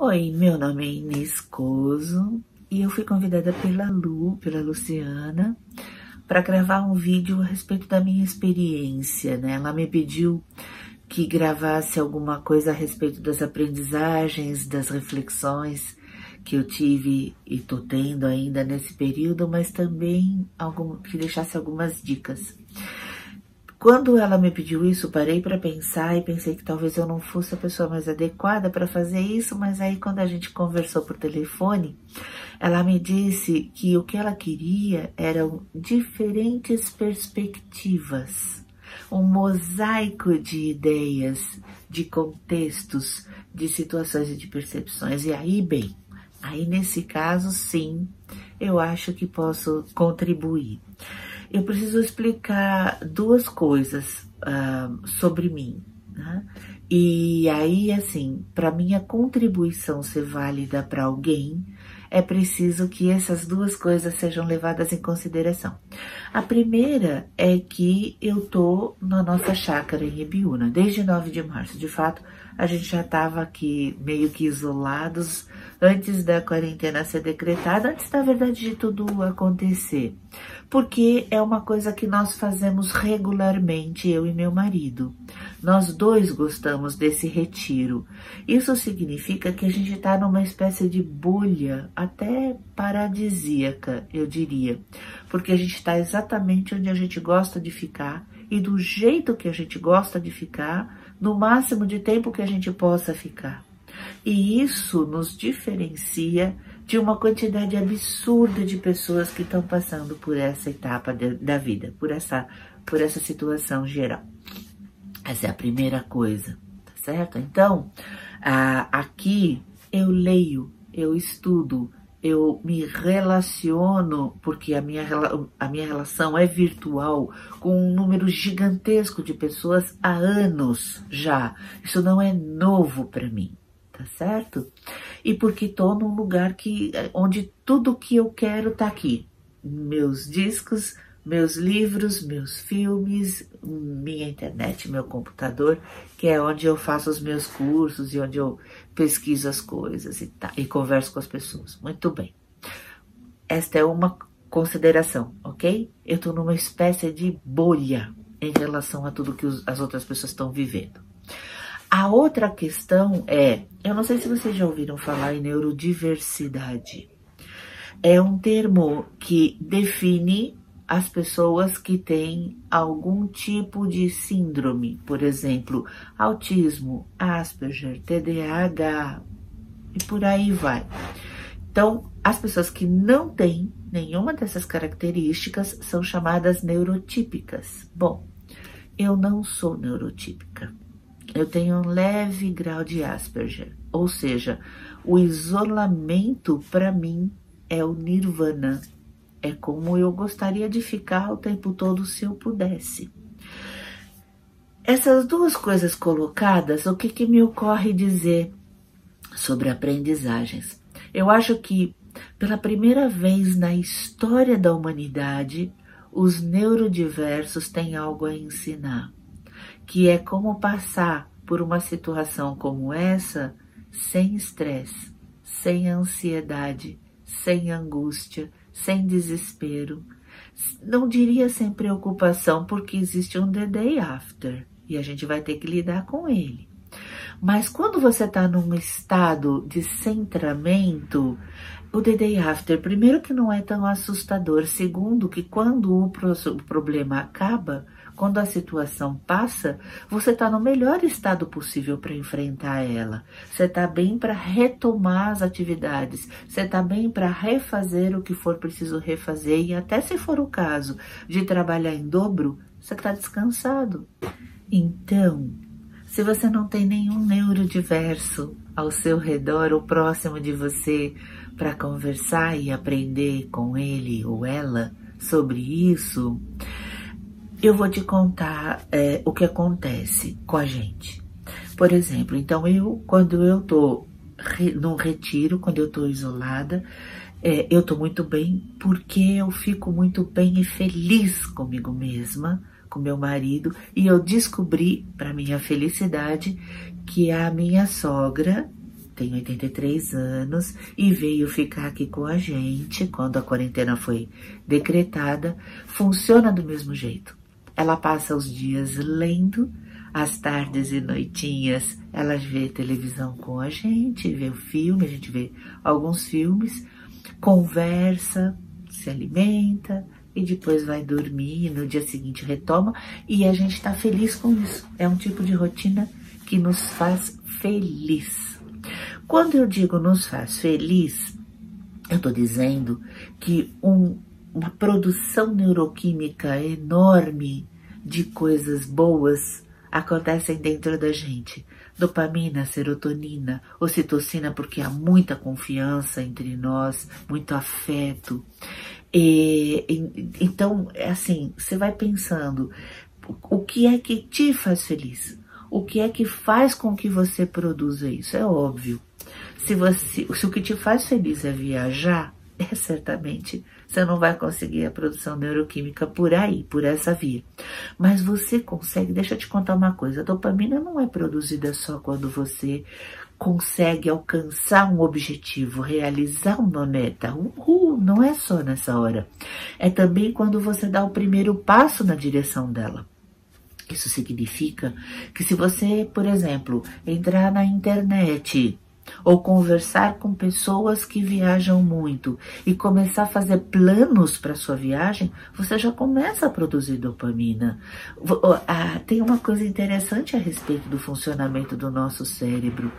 Oi, meu nome é Inês Coso e eu fui convidada pela Luciana, para gravar um vídeo a respeito da minha experiência, né? Ela me pediu que gravasse alguma coisa a respeito das aprendizagens, das reflexões que eu tive e tô tendo ainda nesse período, mas também que deixasse algumas dicas. Quando ela me pediu isso, parei para pensar e pensei que talvez eu não fosse a pessoa mais adequada para fazer isso, mas aí quando a gente conversou por telefone, ela me disse que o que ela queria eram diferentes perspectivas, um mosaico de ideias, de contextos, de situações e de percepções. E aí, bem, aí nesse caso, sim, eu acho que posso contribuir. Eu preciso explicar duas coisas sobre mim, né? E aí, assim, para minha contribuição ser válida para alguém, é preciso que essas duas coisas sejam levadas em consideração. A primeira é que eu tô na nossa chácara em Ibiúna, desde 9 de março. De fato, a gente já estava aqui meio que isolados antes da quarentena ser decretada, antes da verdade de tudo acontecer. Porque é uma coisa que nós fazemos regularmente, eu e meu marido. Nós dois gostamos desse retiro. Isso significa que a gente está numa espécie de bolha, até paradisíaca, eu diria. Porque a gente está exatamente onde a gente gosta de ficar e do jeito que a gente gosta de ficar, no máximo de tempo que a gente possa ficar. E isso nos diferencia de uma quantidade absurda de pessoas que estão passando por essa etapa da vida, por essa situação geral. Essa é a primeira coisa, tá certo? Então, aqui eu leio, eu estudo, eu me relaciono, porque a minha relação é virtual, com um número gigantesco de pessoas há anos já. Isso não é novo para mim, tá certo? E porque estou num lugar onde tudo que eu quero tá aqui. Meus discos, meus livros, meus filmes, minha internet, meu computador, que é onde eu faço os meus cursos e onde eu pesquiso as coisas e converso com as pessoas. Muito bem. Esta é uma consideração, ok? Eu estou numa espécie de bolha em relação a tudo que as outras pessoas estão vivendo. A outra questão eu não sei se vocês já ouviram falar em neurodiversidade. É um termo que define as pessoas que têm algum tipo de síndrome, por exemplo, autismo, Asperger, TDAH e por aí vai. Então, as pessoas que não têm nenhuma dessas características são chamadas neurotípicas. Bom, eu não sou neurotípica. Eu tenho um leve grau de Asperger, ou seja, o isolamento para mim é o nirvana. É como eu gostaria de ficar o tempo todo se eu pudesse. Essas duas coisas colocadas, o que me ocorre dizer sobre aprendizagens? Eu acho que pela primeira vez na história da humanidade, os neurodiversos têm algo a ensinar, que é como passar por uma situação como essa sem estresse, sem ansiedade, sem angústia, sem desespero. Não diria sem preocupação, porque existe um the day after e a gente vai ter que lidar com ele. Mas quando você está num estado de centramento, o the day after, primeiro que não é tão assustador, segundo que quando o problema acaba, quando a situação passa, você está no melhor estado possível para enfrentar ela. Você está bem para retomar as atividades. Você está bem para refazer o que for preciso refazer. E até se for o caso de trabalhar em dobro, você está descansado. Então, se você não tem nenhum neurodiverso ao seu redor ou próximo de você para conversar e aprender com ele ou ela sobre isso, eu vou te contar o que acontece com a gente. Por exemplo, então quando eu tô num retiro, quando eu tô isolada, eu tô muito bem porque eu fico muito bem e feliz comigo mesma, com meu marido, e eu descobri, para minha felicidade, que a minha sogra tem 83 anos e veio ficar aqui com a gente quando a quarentena foi decretada. Funciona do mesmo jeito. Ela passa os dias lendo, as tardes e noitinhas ela vê televisão com a gente gente vê alguns filmes, conversa, se alimenta e depois vai dormir e no dia seguinte retoma, e a gente está feliz com isso. É um tipo de rotina que nos faz feliz. Quando eu digo nos faz feliz, eu estou dizendo que uma produção neuroquímica enorme de coisas boas acontecem dentro da gente. Dopamina, serotonina, ocitocina, porque há muita confiança entre nós, muito afeto. Então, é assim, você vai pensando, o que é que te faz feliz? O que é que faz com que você produza isso? É óbvio. Se o que te faz feliz é viajar, certamente você não vai conseguir a produção neuroquímica por aí, por essa via. Mas você consegue, deixa eu te contar uma coisa, a dopamina não é produzida só quando você consegue alcançar um objetivo, realizar uma meta. Não é só nessa hora. É também quando você dá o primeiro passo na direção dela. Isso significa que se você, por exemplo, entrar na internet ou conversar com pessoas que viajam muito e começar a fazer planos para sua viagem, você já começa a produzir dopamina. Tem uma coisa interessante a respeito do funcionamento do nosso cérebro.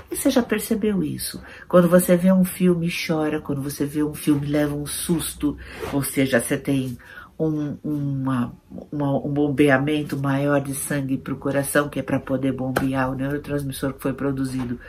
E você já percebeu isso? Quando você vê um filme, chora. Quando você vê um filme, leva um susto. Ou seja, você tem um bombeamento maior de sangue para o coração, que é para poder bombear o neurotransmissor que foi produzido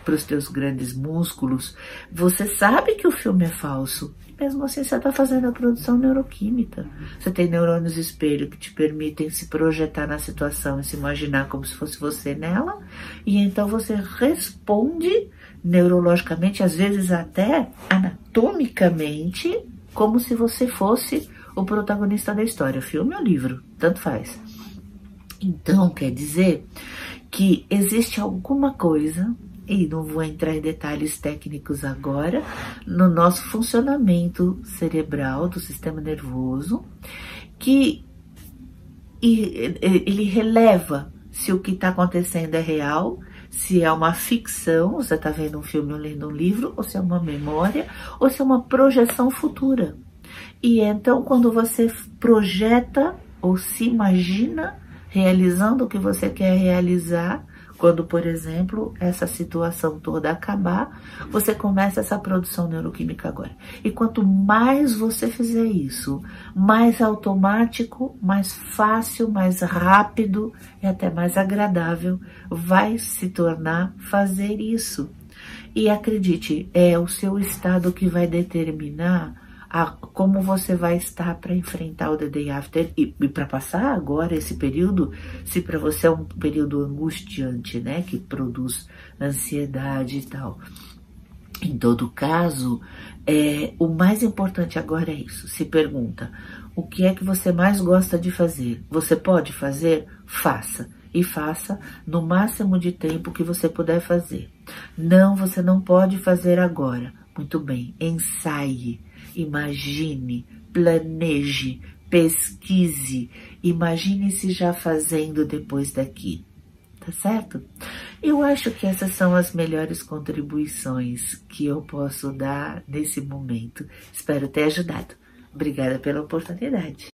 para os teus grandes músculos. Você sabe que o filme é falso, mesmo assim você está fazendo a produção neuroquímica. Você tem neurônios espelho que te permitem se projetar na situação e se imaginar como se fosse você nela, e então você responde neurologicamente, às vezes até anatomicamente, como se você fosse o protagonista da história, filme ou livro, tanto faz. Então, quer dizer que existe alguma coisa, e não vou entrar em detalhes técnicos agora, no nosso funcionamento cerebral, do sistema nervoso, que ele releva se o que está acontecendo é real, se é uma ficção, você está vendo um filme ou lendo um livro, ou se é uma memória, ou se é uma projeção futura. E então, quando você projeta ou se imagina realizando o que você quer realizar, quando, por exemplo, essa situação toda acabar, você começa essa produção neuroquímica agora. E quanto mais você fizer isso, mais automático, mais fácil, mais rápido e até mais agradável vai se tornar fazer isso. E acredite, é o seu estado que vai determinar como você vai estar para enfrentar o The Day After e para passar agora esse período, se para você é um período angustiante, né, que produz ansiedade e tal. Em todo caso, o mais importante agora é isso. Se pergunta, o que é que você mais gosta de fazer? Você pode fazer? Faça. E faça no máximo de tempo que você puder fazer. Não, você não pode fazer agora. Muito bem, ensaie. Imagine, planeje, pesquise, imagine-se já fazendo depois daqui, tá certo? Eu acho que essas são as melhores contribuições que eu posso dar nesse momento. Espero ter ajudado. Obrigada pela oportunidade.